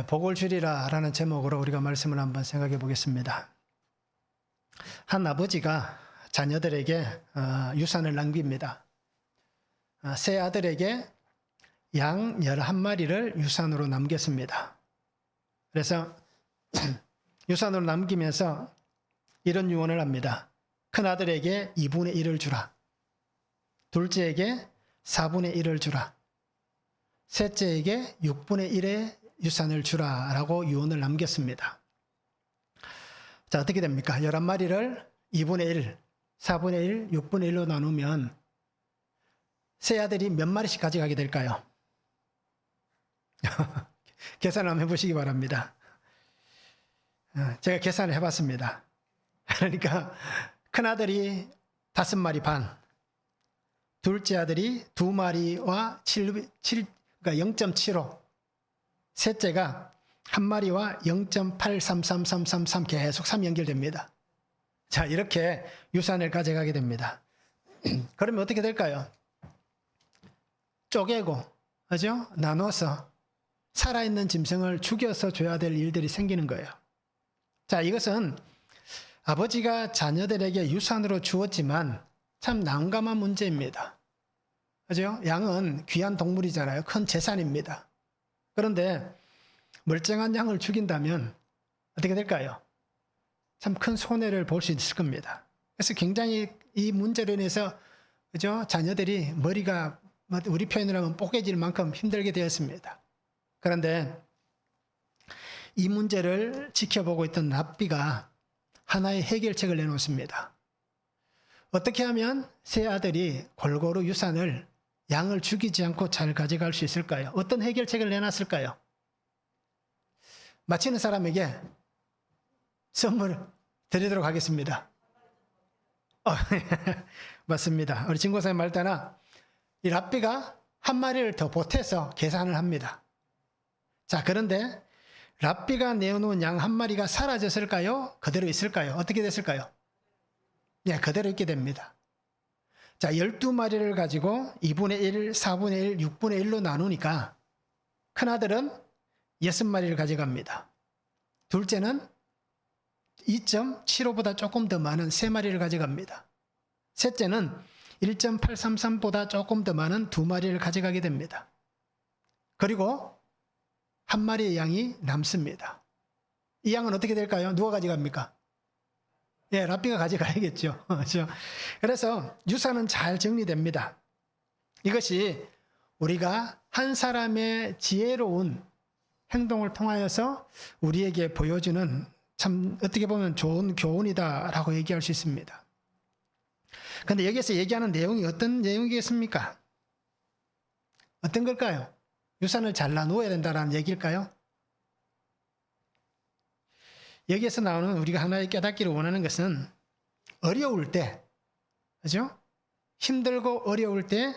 복을 주리라 라는 제목으로 우리가 말씀을 한번 생각해 보겠습니다. 한 아버지가 자녀들에게 유산을 남깁니다. 세 아들에게 양 11마리를 유산으로 남겼습니다. 그래서 유산으로 남기면서 이런 유언을 합니다. 큰 아들에게 2분의 1을 주라. 둘째에게 4분의 1을 주라. 셋째에게 6분의 1의 유산을 주라라고 유언을 남겼습니다. 자, 어떻게 됩니까? 11마리를 2분의 1, 4분의 1, 6분의 1로 나누면 세 아들이 몇 마리씩 가져가게 될까요? 계산을 한번 해보시기 바랍니다. 제가 계산을 해봤습니다. 그러니까 큰아들이 5마리 반, 둘째 아들이 2마리와 그러니까 0.75, 셋째가 1마리와 0.833333 계속 3 연결됩니다. 자, 이렇게 유산을 가져가게 됩니다. 그러면 어떻게 될까요? 쪼개고, 그죠? 나눠서 살아있는 짐승을 죽여서 줘야 될 일들이 생기는 거예요. 자, 이것은 아버지가 자녀들에게 유산으로 주었지만 참 난감한 문제입니다. 그죠? 양은 귀한 동물이잖아요. 큰 재산입니다. 그런데 멀쩡한 양을 죽인다면 어떻게 될까요? 참 큰 손해를 볼 수 있을 겁니다. 그래서 굉장히 이 문제로 인해서 그죠? 자녀들이 머리가 우리 표현으로 하면 뽀개질 만큼 힘들게 되었습니다. 그런데 이 문제를 지켜보고 있던 랍비가 하나의 해결책을 내놓습니다. 어떻게 하면 세 아들이 골고루 유산을 양을 죽이지 않고 잘 가져갈 수 있을까요? 어떤 해결책을 내놨을까요? 맞히는 사람에게 선물 드리도록 하겠습니다. 맞습니다. 우리 진고사님 말 따라 이 랍비가 한 마리를 더 보태서 계산을 합니다. 자, 그런데 랍비가 내어놓은 양 한 마리가 사라졌을까요? 그대로 있을까요? 어떻게 됐을까요? 네, 그대로 있게 됩니다. 자, 12마리를 가지고 2분의 1, 4분의 1, 6분의 1로 나누니까 큰아들은 6마리를 가져갑니다. 둘째는 2.75보다 조금 더 많은 3마리를 가져갑니다. 셋째는 1.833보다 조금 더 많은 2마리를 가져가게 됩니다. 그리고 한 마리의 양이 남습니다. 이 양은 어떻게 될까요? 누가 가져갑니까? 예, 랍비가 가져가야겠죠. 그래서 유산은 잘 정리됩니다. 이것이 우리가 한 사람의 지혜로운 행동을 통하여서 우리에게 보여주는 참 어떻게 보면 좋은 교훈이다라고 얘기할 수 있습니다. 그런데 여기에서 얘기하는 내용이 어떤 내용이겠습니까? 어떤 걸까요? 유산을 잘 나누어야 된다는 얘기일까요? 여기에서 나오는 우리가 하나의 깨닫기를 원하는 것은 어려울 때, 그죠? 힘들고 어려울 때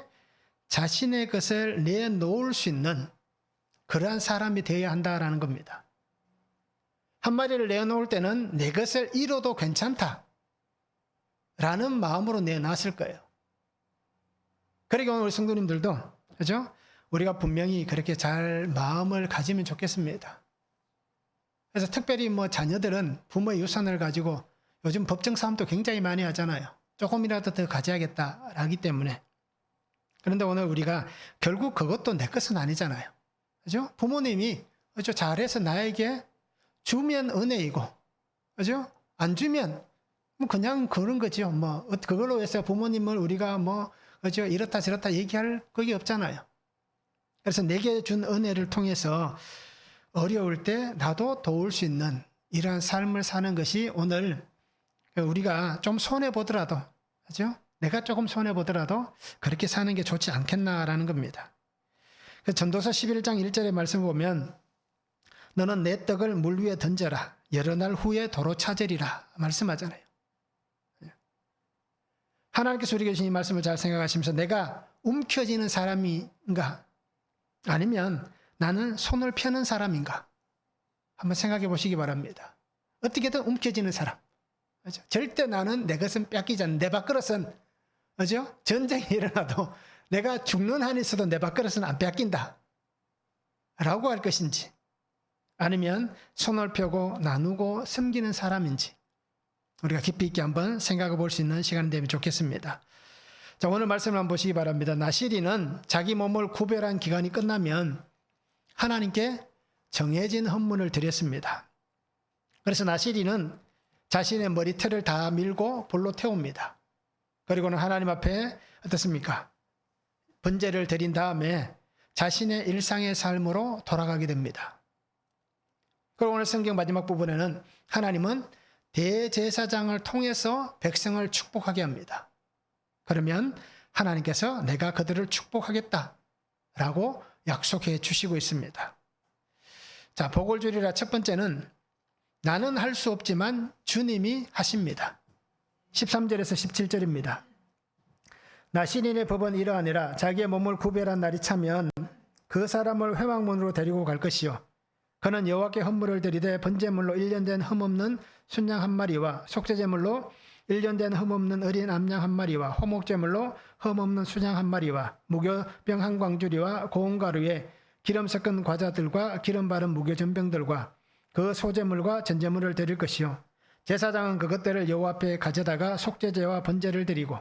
자신의 것을 내놓을 수 있는 그러한 사람이 되어야 한다라는 겁니다. 한 마리를 내놓을 때는 내 것을 잃어도 괜찮다 라는 마음으로 내놨을 거예요. 그러니까 오늘 우리 성도님들도, 그죠? 우리가 분명히 그렇게 잘 마음을 가지면 좋겠습니다. 그래서 특별히 자녀들은 부모의 유산을 가지고 요즘 법정 싸움도 굉장히 많이 하잖아요. 조금이라도 더 가져야겠다 라기 때문에. 그런데 오늘 우리가 결국 그것도 내 것은 아니잖아요. 그죠? 부모님이 그죠? 잘해서 나에게 주면 은혜이고, 그죠? 안 주면 그냥 그런 거죠. 그걸로 해서 부모님을 우리가 그죠? 이렇다 저렇다 얘기할 그게 없잖아요. 그래서 내게 준 은혜를 통해서 어려울 때 나도 도울 수 있는 이러한 삶을 사는 것이 오늘 우리가 좀 손해보더라도, 그죠? 내가 조금 손해보더라도 그렇게 사는 게 좋지 않겠나라는 겁니다. 전도서 11장 1절의 말씀 보면 너는 내 떡을 물 위에 던져라. 여러 날 후에 도로 찾으리라 말씀하잖아요. 하나님께서 우리에게 주신 이 말씀을 잘 생각하시면서 내가 움켜쥐는 사람인가? 아니면 나는 손을 펴는 사람인가? 한번 생각해 보시기 바랍니다. 어떻게든 움켜쥐는 사람. 그렇죠? 절대 나는 내 것은 뺏기지 않는, 내 밥그릇은, 그렇죠? 전쟁이 일어나도 내가 죽는 한이 있어도 내 밥그릇은 안 뺏긴다 라고 할 것인지, 아니면 손을 펴고 나누고 섬기는 사람인지 우리가 깊이 있게 한번 생각해 볼 수 있는 시간이 되면 좋겠습니다. 자, 오늘 말씀을 한번 보시기 바랍니다. 나시린은 자기 몸을 구별한 기간이 끝나면 하나님께 정해진 헌문을 드렸습니다. 그래서 나시린은 자신의 머리털을 다 밀고 불로 태웁니다. 그리고는 하나님 앞에 어떻습니까? 번제를 드린 다음에 자신의 일상의 삶으로 돌아가게 됩니다. 그리고 오늘 성경 마지막 부분에는 하나님은 대제사장을 통해서 백성을 축복하게 합니다. 그러면 하나님께서 내가 그들을 축복하겠다라고 약속해 주시고 있습니다. 자, 복을 주리라 첫 번째는 나는 할 수 없지만 주님이 하십니다. 13절에서 17절입니다. 나시린의 법은 이러하니라. 자기의 몸을 구별한 날이 차면 그 사람을 회막문으로 데리고 갈 것이요. 그는 여호와께 헌물을 드리되 번제물로 1년 된 흠없는 순양 한 마리와 속죄제물로 1년 된 흠없는 어린 암양 한 마리와 화목제물로 흠없는 수양 한 마리와 무교병 한 광주리와 고운 가루에 기름 섞은 과자들과 기름 바른 무교 전병들과 그 소제물과 전제물을 드릴 것이요. 제사장은 그것들을 여호와 앞에 가져다가 속죄제와 번제를 드리고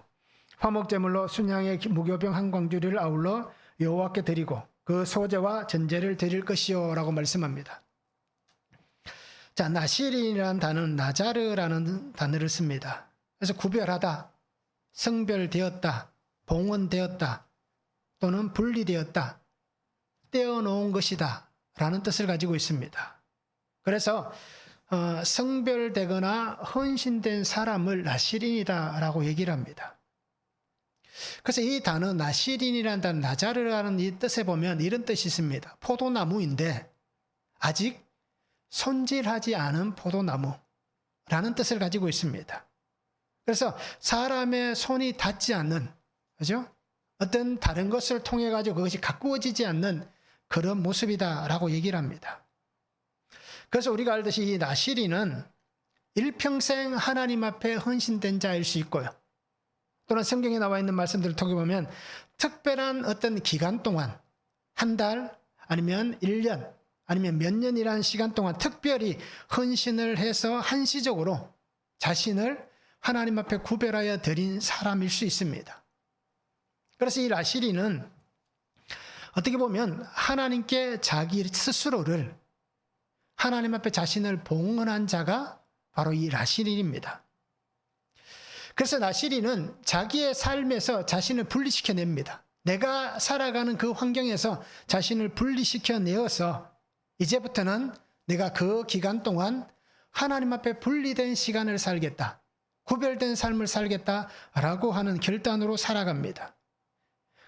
화목제물로 순양의 무교병 한 광주리를 아울러 여호와께 드리고 그 소제와 전제를 드릴 것이요 라고 말씀합니다. 자, 나시린이라는 단어는 나자르라는 단어를 씁니다. 그래서 구별하다, 성별되었다, 봉헌되었다 또는 분리되었다, 떼어놓은 것이다 라는 뜻을 가지고 있습니다. 그래서 성별되거나 헌신된 사람을 나시린이다 라고 얘기를 합니다. 그래서 이 단어 나시린이라는 단어 나자르라는 이 뜻에 보면 이런 뜻이 있습니다. 포도나무인데 아직 손질하지 않은 포도나무라는 뜻을 가지고 있습니다. 그래서 사람의 손이 닿지 않는, 그죠? 어떤 다른 것을 통해 가지고 그것이 가꾸어지지 않는 그런 모습이다라고 얘기를 합니다. 그래서 우리가 알듯이 이 나시린은 일평생 하나님 앞에 헌신된 자일 수 있고요. 또는 성경에 나와 있는 말씀들을 통해 보면 특별한 어떤 기간 동안 한 달 아니면 1년 아니면 몇 년이라는 시간 동안 특별히 헌신을 해서 한시적으로 자신을 하나님 앞에 구별하여 드린 사람일 수 있습니다. 그래서 이 나시린은 어떻게 보면 하나님께 자기 스스로를 하나님 앞에 자신을 봉헌한 자가 바로 이 나시린입니다. 그래서 나시린은 자기의 삶에서 자신을 분리시켜냅니다. 내가 살아가는 그 환경에서 자신을 분리시켜내어서 이제부터는 내가 그 기간 동안 하나님 앞에 분리된 시간을 살겠다. 구별된 삶을 살겠다라고 하는 결단으로 살아갑니다.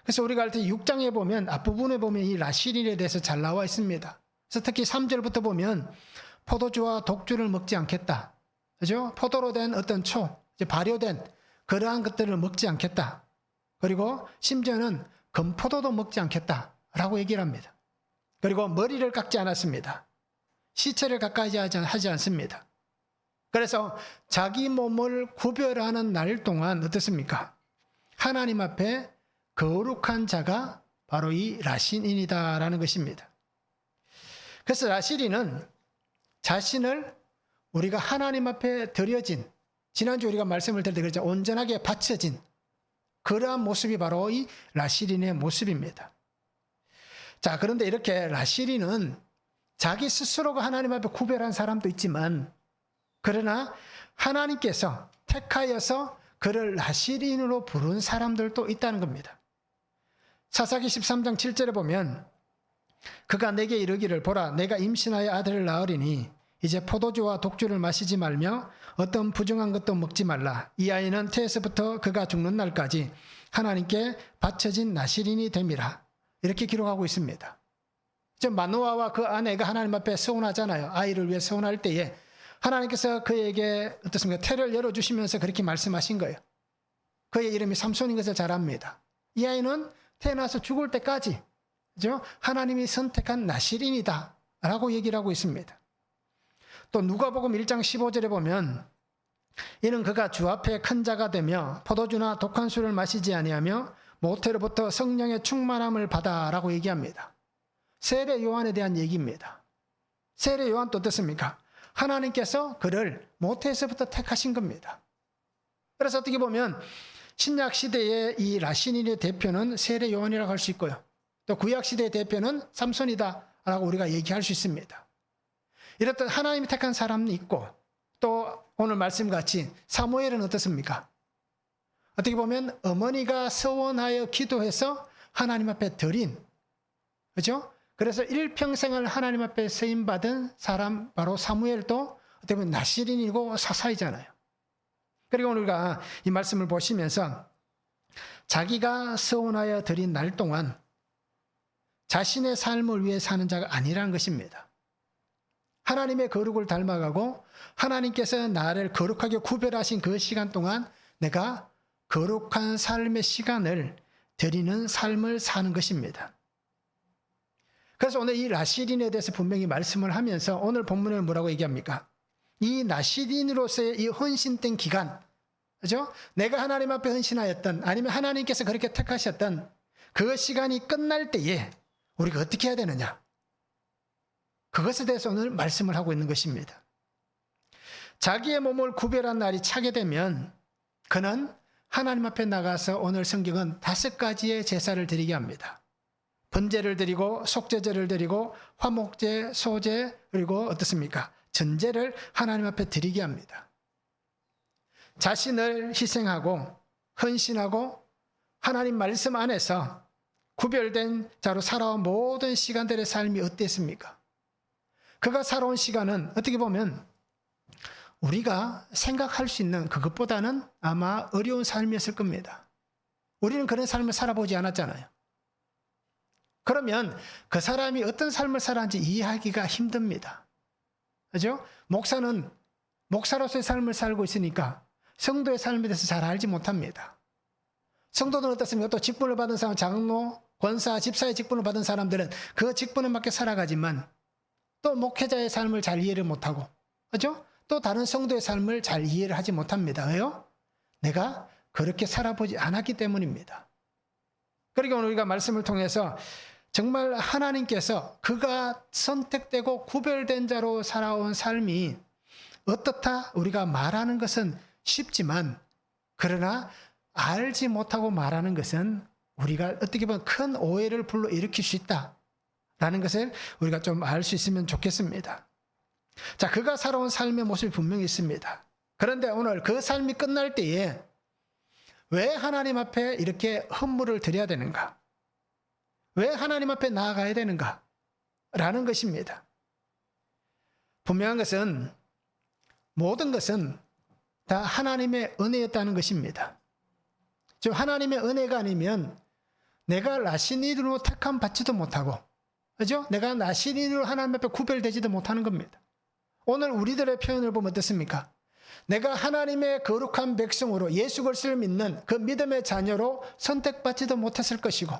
그래서 우리가 알 때 6장에 보면 앞부분에 보면 이 나시린에 대해서 잘 나와 있습니다. 그래서 특히 3절부터 보면 포도주와 독주를 먹지 않겠다. 그죠? 포도로 된 어떤 발효된 그러한 것들을 먹지 않겠다. 그리고 심지어는 금포도도 먹지 않겠다라고 얘기를 합니다. 그리고 머리를 깎지 않았습니다. 시체를 가까이 하지 않습니다. 그래서 자기 몸을 구별하는 날 동안 어떻습니까? 하나님 앞에 거룩한 자가 바로 이 나시린이다라는 것입니다. 그래서 나시린은 자신을 우리가 하나님 앞에 드려진, 지난주 우리가 말씀을 드릴 때 그랬죠. 온전하게 바쳐진 그러한 모습이 바로 이 나시린의 모습입니다. 자, 그런데 이렇게 나시린은 자기 스스로가 하나님 앞에 구별한 사람도 있지만 그러나 하나님께서 택하여서 그를 나시린으로 부른 사람들도 있다는 겁니다. 사사기 13장 7절에 보면 그가 내게 이르기를 보라 내가 임신하여 아들을 낳으리니 이제 포도주와 독주를 마시지 말며 어떤 부정한 것도 먹지 말라. 이 아이는 태에서부터 그가 죽는 날까지 하나님께 바쳐진 나시린이 됨이라. 이렇게 기록하고 있습니다. 마노아와 그 아내가 하나님 앞에 서운하잖아요. 아이를 위해 서운할 때에 하나님께서 그에게 어떻습니까? 태를 열어주시면서 그렇게 말씀하신 거예요. 그의 이름이 삼손인 것을 잘 압니다. 이 아이는 태어나서 죽을 때까지 그죠? 하나님이 선택한 나시린이다 라고 얘기를 하고 있습니다. 또 누가복음 1장 15절에 보면 이는 그가 주 앞에 큰 자가 되며 포도주나 독한 술을 마시지 아니하며 모태로부터 성령의 충만함을 받아라고 얘기합니다. 세례 요한에 대한 얘기입니다. 세례 요한도 어떻습니까? 하나님께서 그를 모태에서부터 택하신 겁니다. 그래서 어떻게 보면 신약 시대의 이 라시닌의 대표는 세례 요한이라고 할 수 있고요. 또 구약 시대의 대표는 삼손이다라고 우리가 얘기할 수 있습니다. 이렇듯 하나님이 택한 사람이 있고 또 오늘 말씀같이 사무엘은 어떻습니까? 어떻게 보면 어머니가 서원하여 기도해서 하나님 앞에 드린, 그죠? 그래서 일평생을 하나님 앞에 쓰임받은 사람 바로 사무엘도 어떻게 보면 나시린이고 사사이잖아요. 그리고 우리가 이 말씀을 보시면서 자기가 서원하여 드린 날 동안 자신의 삶을 위해 사는 자가 아니라는 것입니다. 하나님의 거룩을 닮아가고 하나님께서 나를 거룩하게 구별하신 그 시간 동안 내가 거룩한 삶의 시간을 드리는 삶을 사는 것입니다. 그래서 오늘 이 나시린에 대해서 분명히 말씀을 하면서 오늘 본문에 뭐라고 얘기합니까? 이 나시린으로서의 이 헌신된 기간, 그죠? 내가 하나님 앞에 헌신하였던, 아니면 하나님께서 그렇게 택하셨던 그 시간이 끝날 때에 우리가 어떻게 해야 되느냐? 그것에 대해서 오늘 말씀을 하고 있는 것입니다. 자기의 몸을 구별한 날이 차게 되면 그는 하나님 앞에 나가서 오늘 성경은 5가지의 제사를 드리게 합니다. 번제를 드리고 속죄제를 드리고 화목제, 소제, 그리고 어떻습니까? 전제를 하나님 앞에 드리게 합니다. 자신을 희생하고 헌신하고 하나님 말씀 안에서 구별된 자로 살아온 모든 시간들의 삶이 어땠습니까? 그가 살아온 시간은 어떻게 보면 우리가 생각할 수 있는 그것보다는 아마 어려운 삶이었을 겁니다. 우리는 그런 삶을 살아보지 않았잖아요. 그러면 그 사람이 어떤 삶을 살았는지 이해하기가 힘듭니다. 그죠? 목사는 목사로서의 삶을 살고 있으니까 성도의 삶에 대해서 잘 알지 못합니다. 성도들은 어떻습니까? 또 직분을 받은 사람, 장로, 권사, 집사의 직분을 받은 사람들은 그 직분에 맞게 살아가지만 또 목회자의 삶을 잘 이해를 못하고, 그죠? 또 다른 성도의 삶을 잘 이해를 하지 못합니다. 왜요? 내가 그렇게 살아보지 않았기 때문입니다. 그러니까 오늘 우리가 말씀을 통해서 정말 하나님께서 그가 선택되고 구별된 자로 살아온 삶이 어떻다 우리가 말하는 것은 쉽지만, 그러나 알지 못하고 말하는 것은 우리가 어떻게 보면 큰 오해를 불러일으킬 수 있다라는 것을 우리가 좀 알 수 있으면 좋겠습니다. 자, 그가 살아온 삶의 모습이 분명히 있습니다. 그런데 오늘 그 삶이 끝날 때에 왜 하나님 앞에 이렇게 헌물을 드려야 되는가? 왜 하나님 앞에 나아가야 되는가? 라는 것입니다. 분명한 것은 모든 것은 다 하나님의 은혜였다는 것입니다. 즉 하나님의 은혜가 아니면 내가 나시린으로 택함 받지도 못하고, 그죠? 내가 나시린으로 하나님 앞에 구별되지도 못하는 겁니다. 오늘 우리들의 표현을 보면 어떻습니까? 내가 하나님의 거룩한 백성으로 예수 그리스도를 믿는 그 믿음의 자녀로 선택받지도 못했을 것이고,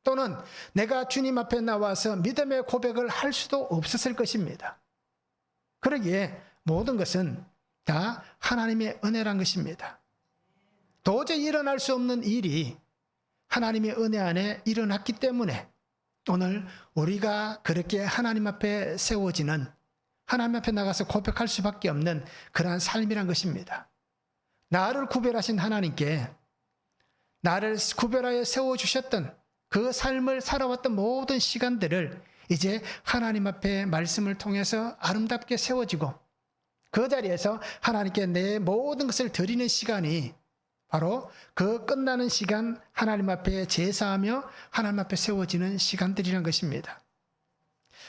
또는 내가 주님 앞에 나와서 믿음의 고백을 할 수도 없었을 것입니다. 그러기에 모든 것은 다 하나님의 은혜란 것입니다. 도저히 일어날 수 없는 일이 하나님의 은혜 안에 일어났기 때문에 오늘 우리가 그렇게 하나님 앞에 세워지는, 하나님 앞에 나가서 고백할 수밖에 없는 그러한 삶이란 것입니다. 나를 구별하신 하나님께 나를 구별하여 세워주셨던 그 삶을 살아왔던 모든 시간들을 이제 하나님 앞에 말씀을 통해서 아름답게 세워지고 그 자리에서 하나님께 내 모든 것을 드리는 시간이 바로 그 끝나는 시간, 하나님 앞에 제사하며 하나님 앞에 세워지는 시간들이란 것입니다.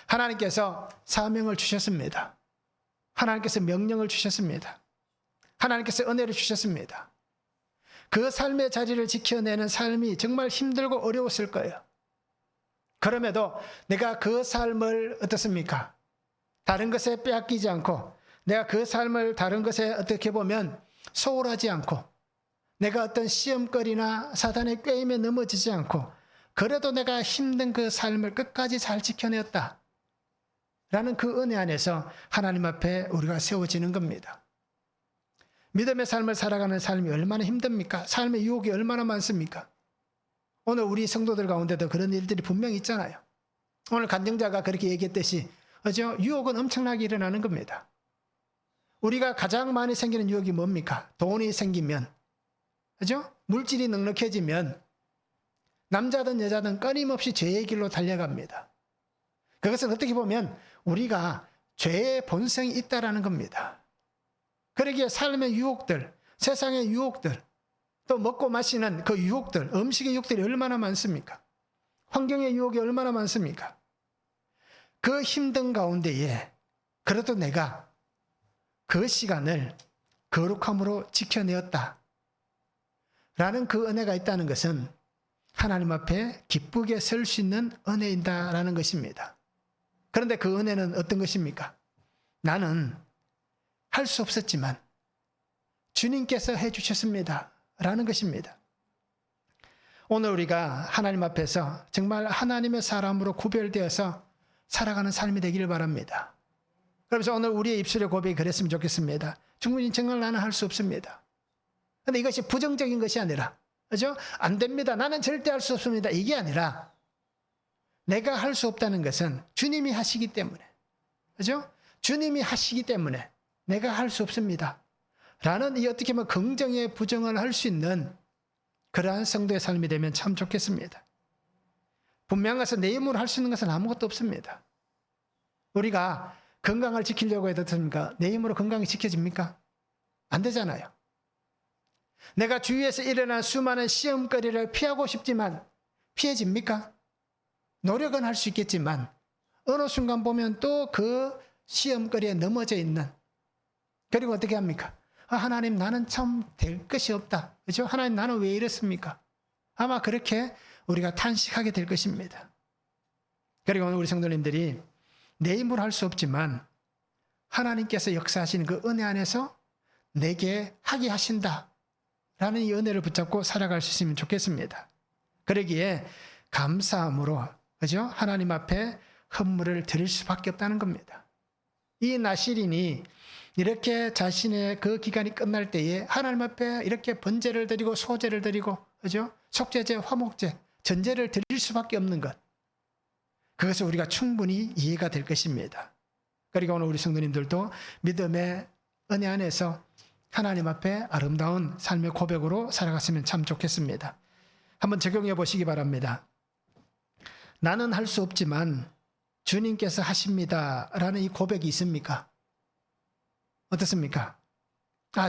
하나님께서 사명을 주셨습니다. 하나님께서 명령을 주셨습니다. 하나님께서 은혜를 주셨습니다. 그 삶의 자리를 지켜내는 삶이 정말 힘들고 어려웠을 거예요. 그럼에도 내가 그 삶을 어떻습니까? 다른 것에 빼앗기지 않고, 내가 그 삶을 다른 것에 어떻게 보면 소홀하지 않고, 내가 어떤 시험거리나 사단의 꾀임에 넘어지지 않고, 그래도 내가 힘든 그 삶을 끝까지 잘 지켜내었다 라는 그 은혜 안에서 하나님 앞에 우리가 세워지는 겁니다. 믿음의 삶을 살아가는 삶이 얼마나 힘듭니까? 삶의 유혹이 얼마나 많습니까? 오늘 우리 성도들 가운데도 그런 일들이 분명히 있잖아요. 오늘 간증자가 그렇게 얘기했듯이 그죠? 유혹은 엄청나게 일어나는 겁니다. 우리가 가장 많이 생기는 유혹이 뭡니까? 돈이 생기면, 그죠? 물질이 넉넉해지면 남자든 여자든 끊임없이 죄의 길로 달려갑니다. 그것은 어떻게 보면 우리가 죄의 본성이 있다라는 겁니다. 그러기에 삶의 유혹들, 세상의 유혹들, 또 먹고 마시는 그 유혹들, 음식의 유혹들이 얼마나 많습니까? 환경의 유혹이 얼마나 많습니까? 그 힘든 가운데에 그래도 내가 그 시간을 거룩함으로 지켜내었다 라는 그 은혜가 있다는 것은 하나님 앞에 기쁘게 설 수 있는 은혜이다라는 것입니다. 그런데 그 은혜는 어떤 것입니까? 나는 할 수 없었지만 주님께서 해주셨습니다 라는 것입니다. 오늘 우리가 하나님 앞에서 정말 하나님의 사람으로 구별되어서 살아가는 삶이 되기를 바랍니다. 그래서 오늘 우리의 입술의 고백이 그랬으면 좋겠습니다. 충분히 정말 나는 할 수 없습니다. 그런데 이것이 부정적인 것이 아니라, 그죠? 안 됩니다. 나는 절대 할 수 없습니다. 이게 아니라 내가 할 수 없다는 것은 주님이 하시기 때문에, 그죠? 주님이 하시기 때문에 내가 할 수 없습니다. 라는 이 어떻게 보면 긍정의 부정을 할 수 있는 그러한 성도의 삶이 되면 참 좋겠습니다. 분명한 것은 내 힘으로 할 수 있는 것은 아무것도 없습니다. 우리가 건강을 지키려고 해도 됩니까? 내 힘으로 건강이 지켜집니까? 안 되잖아요. 내가 주위에서 일어난 수많은 시험거리를 피하고 싶지만 피해집니까? 노력은 할 수 있겠지만 어느 순간 보면 또 그 시험거리에 넘어져 있는, 그리고 어떻게 합니까? 하나님 나는 참 될 것이 없다. 그렇죠? 하나님 나는 왜 이렇습니까? 아마 그렇게 우리가 탄식하게 될 것입니다. 그리고 오늘 우리 성도님들이 내 힘으로 할 수 없지만 하나님께서 역사하시는 그 은혜 안에서 내게 하게 하신다 라는 이 은혜를 붙잡고 살아갈 수 있으면 좋겠습니다. 그러기에 감사함으로, 그죠? 하나님 앞에 헌물을 드릴 수밖에 없다는 겁니다. 이 나실인이 이렇게 자신의 그 기간이 끝날 때에 하나님 앞에 이렇게 번제를 드리고 소제를 드리고, 그죠? 속죄제, 화목제, 전제를 드릴 수밖에 없는 것. 그것을 우리가 충분히 이해가 될 것입니다. 그리고 오늘 우리 성도님들도 믿음의 은혜 안에서 하나님 앞에 아름다운 삶의 고백으로 살아갔으면 참 좋겠습니다. 한번 적용해 보시기 바랍니다. 나는 할 수 없지만 주님께서 하십니다 라는 이 고백이 있습니까? 어떻습니까?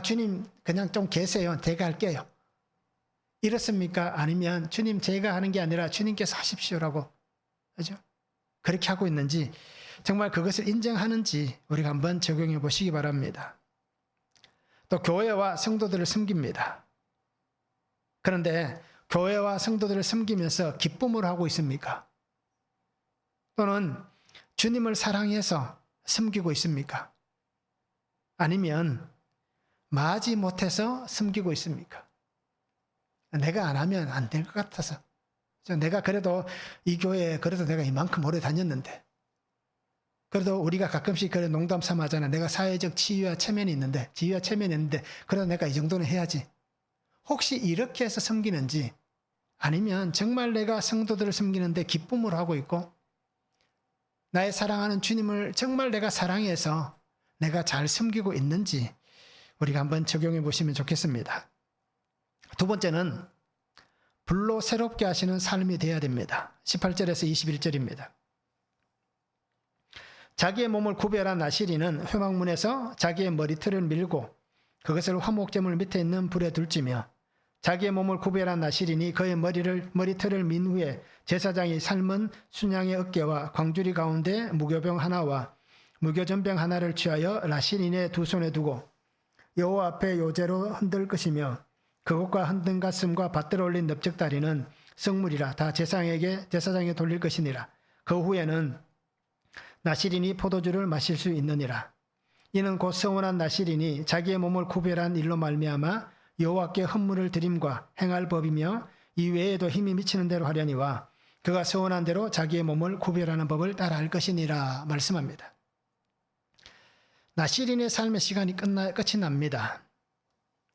주님 그냥 좀 계세요. 제가 할게요. 이렇습니까? 아니면 주님 제가 하는 게 아니라 주님께서 하십시오라고, 그죠? 그렇게 하고 있는지, 정말 그것을 인정하는지 우리가 한번 적용해 보시기 바랍니다. 또 교회와 성도들을 섬깁니다. 그런데 교회와 성도들을 섬기면서 기쁨으로 하고 있습니까? 또는 주님을 사랑해서 섬기고 있습니까? 아니면 마지 못해서 섬기고 있습니까? 내가 안 하면 안 될 것 같아서, 내가 그래도 이 교회에 그래도 내가 이만큼 오래 다녔는데, 그래도 우리가 가끔씩 그래 농담 삼아 하잖아. 내가 사회적 지위와 체면이 있는데, 그래도 내가 이 정도는 해야지. 혹시 이렇게 해서 섬기는지, 아니면 정말 내가 성도들을 섬기는데 기쁨으로 하고 있고, 나의 사랑하는 주님을 정말 내가 사랑해서 내가 잘 섬기고 있는지 우리가 한번 적용해 보시면 좋겠습니다. 두 번째는 불로 새롭게 하시는 삶이 되어야 됩니다. 18절에서 21절입니다. 자기의 몸을 구별한 나시린은 회막문에서 자기의 머리털을 밀고 그것을 화목제물 밑에 있는 불에 둘지며, 자기의 몸을 구별한 나시린이 그의 머리털을 민 후에 제사장이 삶은 순양의 어깨와 광주리 가운데 무교병 하나와 무교전병 하나를 취하여 나시린의 두 손에 두고 여호와 앞에 요제로 흔들 것이며, 그것과 흔든 가슴과 받들어 올린 넓적다리는 성물이라 다 제사장에게 돌릴 것이니라. 그 후에는 나시린이 포도주를 마실 수 있느니라. 이는 곧 서원한 나시린이 자기의 몸을 구별한 일로 말미암아 여호와께 헌물을 드림과 행할 법이며, 이 외에도 힘이 미치는 대로 하려니와 그가 서원한 대로 자기의 몸을 구별하는 법을 따라할 것이니라 말씀합니다. 나시린의 삶의 시간이 끝이 납니다.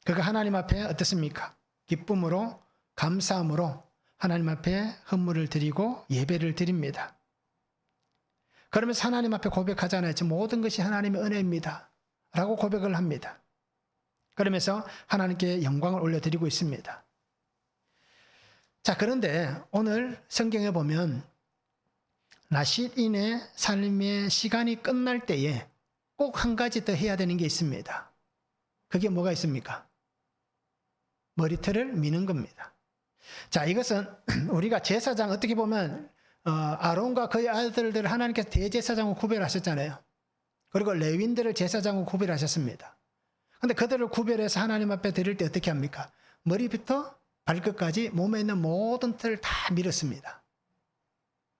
그가 하나님 앞에 어떻습니까? 기쁨으로, 감사함으로 하나님 앞에 헌물을 드리고 예배를 드립니다. 그러면서 하나님 앞에 고백하잖아요. 모든 것이 하나님의 은혜입니다 라고 고백을 합니다. 그러면서 하나님께 영광을 올려드리고 있습니다. 자, 그런데 오늘 성경에 보면 나실인의 삶의 시간이 끝날 때에 꼭 한 가지 더 해야 되는 게 있습니다. 그게 뭐가 있습니까? 머리털을 미는 겁니다. 자, 이것은 우리가 제사장, 어떻게 보면 아론과 그의 아들들을 하나님께서 대제사장으로 구별하셨잖아요. 그리고 레위인들을 제사장으로 구별하셨습니다. 그런데 그들을 구별해서 하나님 앞에 드릴 때 어떻게 합니까? 머리부터 발끝까지 몸에 있는 모든 털을 다 밀었습니다.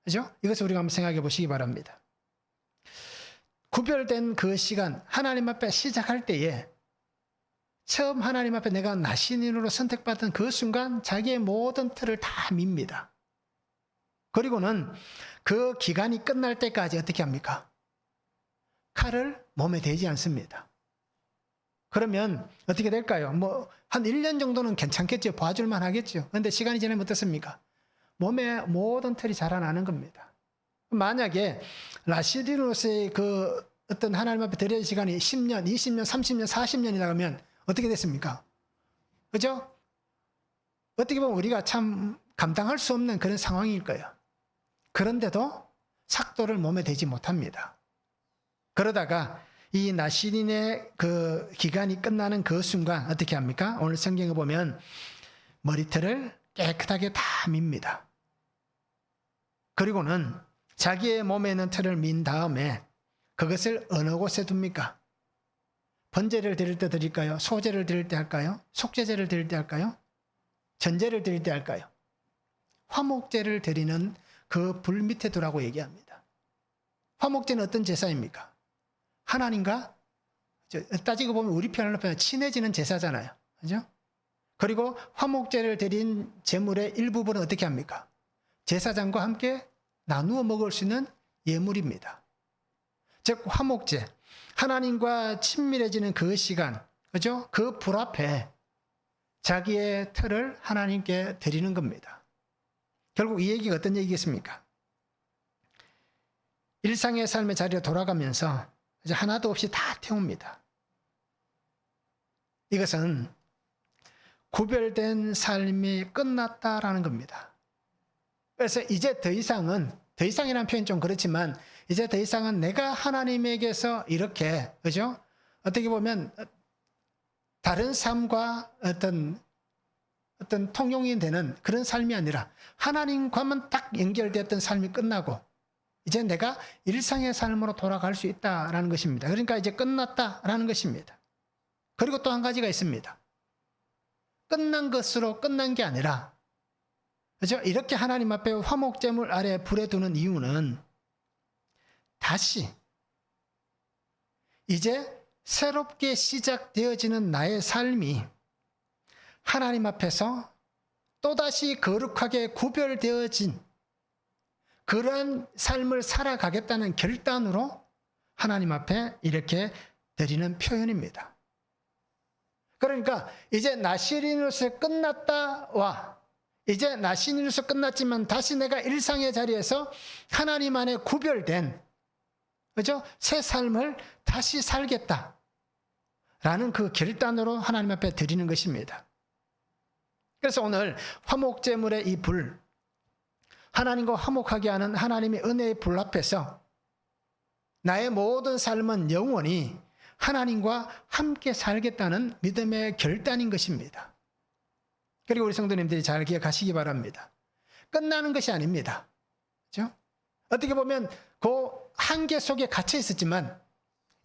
그죠? 이것을 우리가 한번 생각해 보시기 바랍니다. 구별된 그 시간, 하나님 앞에 시작할 때에 처음 하나님 앞에 내가 나신인으로 선택받은 그 순간 자기의 모든 털을 다 밉니다. 그리고는 그 기간이 끝날 때까지 어떻게 합니까? 칼을 몸에 대지 않습니다. 그러면 어떻게 될까요? 한 1년 정도는 괜찮겠죠. 봐줄만 하겠죠. 그런데 시간이 지나면 어떻습니까? 몸에 모든 털이 자라나는 겁니다. 만약에 라시디노스의 그 어떤 하나님 앞에 드려야 할 시간이 10년, 20년, 30년, 40년이다 그러면 어떻게 됐습니까? 그죠? 어떻게 보면 우리가 참 감당할 수 없는 그런 상황일 거예요. 그런데도 삭도를 몸에 대지 못합니다. 그러다가 이 나시린의 그 기간이 끝나는 그 순간 어떻게 합니까? 오늘 성경에 보면 머리털을 깨끗하게 다 밉니다. 그리고는 자기의 몸에 있는 털을 민 다음에 그것을 어느 곳에 둡니까? 번제를 드릴 때 드릴까요? 소제를 드릴 때 할까요? 속죄제를 드릴 때 할까요? 전제를 드릴 때 할까요? 화목제를 드리는 그 불 밑에 두라고 얘기합니다. 화목제는 어떤 제사입니까? 하나님과 따지고 보면 우리 편으로 보면 친해지는 제사잖아요. 그죠? 그리고 화목제를 드린 제물의 일부분은 어떻게 합니까? 제사장과 함께 나누어 먹을 수 있는 예물입니다. 즉 화목제, 하나님과 친밀해지는 그 시간, 그죠? 그 불 앞에 자기의 털을 하나님께 드리는 겁니다. 결국 이 얘기가 어떤 얘기겠습니까? 일상의 삶의 자리로 돌아가면서 이제 하나도 없이 다 태웁니다. 이것은 구별된 삶이 끝났다라는 겁니다. 그래서 이제 더 이상이라는 표현이 좀 그렇지만 이제 더 이상은 내가 하나님에게서 이렇게, 그죠? 어떻게 보면 다른 삶과 어떤 통용이 되는 그런 삶이 아니라 하나님과만 딱 연결됐던 삶이 끝나고 이제 내가 일상의 삶으로 돌아갈 수 있다라는 것입니다. 그러니까 이제 끝났다라는 것입니다. 그리고 또 한 가지가 있습니다. 끝난 것으로 끝난 게 아니라, 그죠? 이렇게 하나님 앞에 화목제물 아래 불에 두는 이유는 다시 이제 새롭게 시작되어지는 나의 삶이 하나님 앞에서 또다시 거룩하게 구별되어진 그러한 삶을 살아가겠다는 결단으로 하나님 앞에 이렇게 드리는 표현입니다. 그러니까 이제 나시린으로서 끝났다와 이제 나시린으로서 끝났지만 다시 내가 일상의 자리에서 하나님 안에 구별된, 그죠? 새 삶을 다시 살겠다라는 그 결단으로 하나님 앞에 드리는 것입니다. 그래서 오늘 화목제물의 이 불, 하나님과 화목하게 하는 하나님의 은혜의 불 앞에서 나의 모든 삶은 영원히 하나님과 함께 살겠다는 믿음의 결단인 것입니다. 그리고 우리 성도님들이 잘 기억하시기 바랍니다. 끝나는 것이 아닙니다. 그렇죠? 어떻게 보면 그 한계 속에 갇혀 있었지만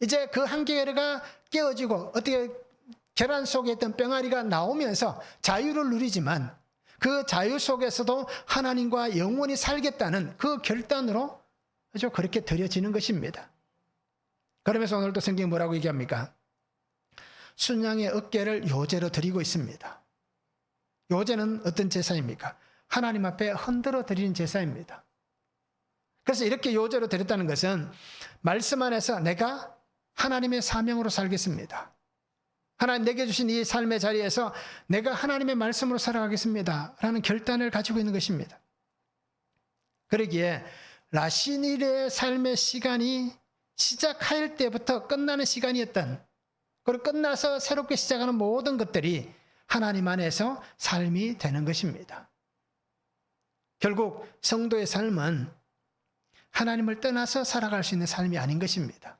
이제 그 한계가 깨어지고 어떻게 계란 속에 있던 병아리가 나오면서 자유를 누리지만 그 자유 속에서도 하나님과 영원히 살겠다는 그 결단으로 그렇게 드려지는 것입니다. 그러면서 오늘도 성경이 뭐라고 얘기합니까? 순양의 어깨를 요제로 드리고 있습니다. 요제는 어떤 제사입니까? 하나님 앞에 흔들어 드리는 제사입니다. 그래서 이렇게 요제로 드렸다는 것은 말씀 안에서 내가 하나님의 사명으로 살겠습니다. 하나님 내게 주신 이 삶의 자리에서 내가 하나님의 말씀으로 살아가겠습니다 라는 결단을 가지고 있는 것입니다. 그러기에 라신일의 삶의 시간이 시작할 때부터 끝나는 시간이었던, 그리고 끝나서 새롭게 시작하는 모든 것들이 하나님 안에서 삶이 되는 것입니다. 결국 성도의 삶은 하나님을 떠나서 살아갈 수 있는 삶이 아닌 것입니다.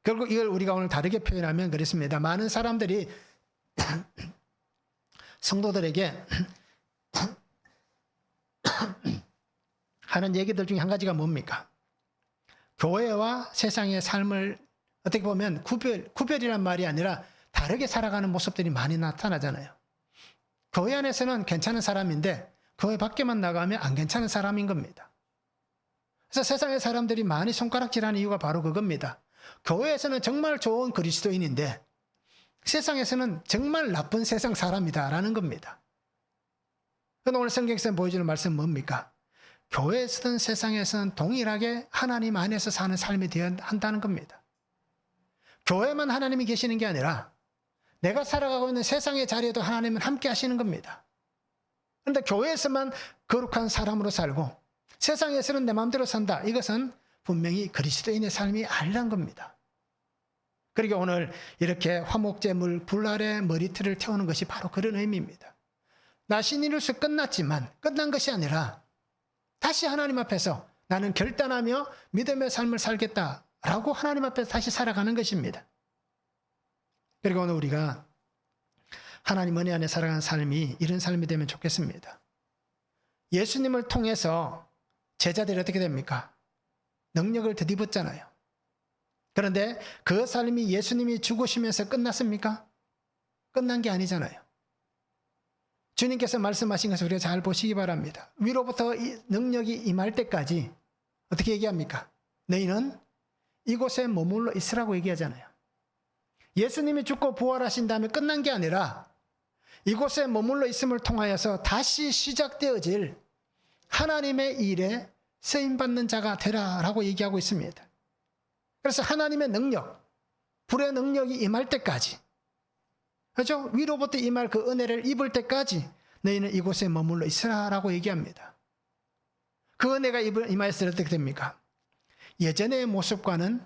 결국 이걸 우리가 오늘 다르게 표현하면 그렇습니다. 많은 사람들이 성도들에게 하는 얘기들 중에 한 가지가 뭡니까? 교회와 세상의 삶을 어떻게 보면 구별이란 말이 아니라 다르게 살아가는 모습들이 많이 나타나잖아요. 교회 안에서는 괜찮은 사람인데 교회 밖에만 나가면 안 괜찮은 사람인 겁니다. 그래서 세상의 사람들이 많이 손가락질하는 이유가 바로 그겁니다. 교회에서는 정말 좋은 그리스도인인데 세상에서는 정말 나쁜 세상 사람이다라는 겁니다. 그런데 오늘 성경에서 보여주는 말씀은 뭡니까? 교회에서든 세상에서는 동일하게 하나님 안에서 사는 삶이 되어야 한다는 겁니다. 교회만 하나님이 계시는 게 아니라 내가 살아가고 있는 세상의 자리에도 하나님은 함께 하시는 겁니다. 그런데 교회에서만 거룩한 사람으로 살고 세상에서는 내 마음대로 산다. 이것은 분명히 그리스도인의 삶이 아니란 겁니다. 그러니까 오늘 이렇게 화목제물 불 아래 머리털을 태우는 것이 바로 그런 의미입니다. 나신이로서 끝났지만 끝난 것이 아니라 다시 하나님 앞에서 나는 결단하며 믿음의 삶을 살겠다라고 하나님 앞에서 다시 살아가는 것입니다. 그리고 오늘 우리가 하나님 은혜 안에 살아가는 삶이 이런 삶이 되면 좋겠습니다. 예수님을 통해서 제자들이 어떻게 됩니까? 능력을 덧입었잖아요. 그런데 그 삶이 예수님이 죽으시면서 끝났습니까? 끝난 게 아니잖아요. 주님께서 말씀하신 것을 우리가 잘 보시기 바랍니다. 위로부터 이 능력이 임할 때까지 어떻게 얘기합니까? 너희는 이곳에 머물러 있으라고 얘기하잖아요. 예수님이 죽고 부활하신 다음에 끝난 게 아니라 이곳에 머물러 있음을 통하여서 다시 시작되어질 하나님의 일에 쓰임받는 자가 되라라고 얘기하고 있습니다. 그래서 하나님의 능력, 불의 능력이 임할 때까지, 그렇죠? 위로부터 임할 그 은혜를 입을 때까지 너희는 이곳에 머물러 있으라라고 얘기합니다. 그 은혜가 임하였을 때 어떻게 됩니까? 예전의 모습과는